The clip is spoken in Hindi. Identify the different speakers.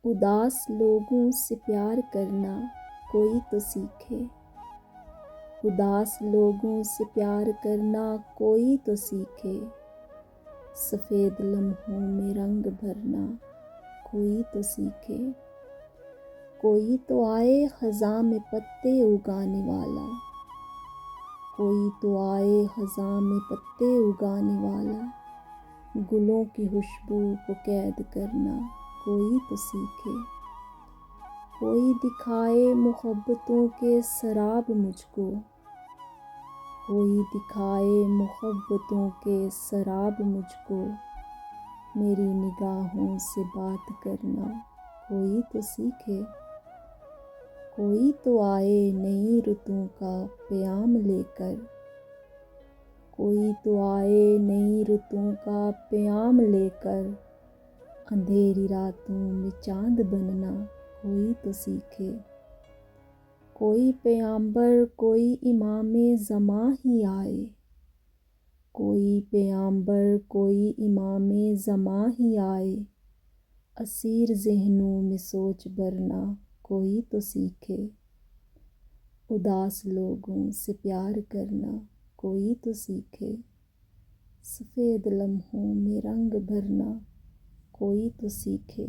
Speaker 1: उदास लोगों से प्यार करना कोई तो सीखे। उदास लोगों से प्यार करना कोई तो सीखे। सफ़ेद लम्हों में रंग भरना कोई तो सीखे। कोई तो आए ख़ज़ां में पत्ते उगाने वाला। कोई तो आए ख़ज़ां में पत्ते उगाने वाला। गुलों की खुशबू को कैद करना कोई तो सीखे। कोई दिखाए मोहब्बतों के शराब मुझको। कोई दिखाए मोहब्बतों के शराब मुझको। मेरी निगाहों से बात करना कोई तो सीखे। कोई तो आए नई रुतों का प्याम लेकर। कोई तो आए नई रुतों का प्याम लेकर। अंधेरी रातों में चांद बनना कोई तो सीखे। कोई पैगंबर कोई इमामे ज़मां ही आए। कोई पैगंबर कोई इमामे ज़मां ही आए। असीर ज़हनों में सोच भरना कोई तो सीखे। उदास लोगों से प्यार करना कोई तो सीखे। सफ़ेद लम्हों में रंग भरना कोई तो सीखे।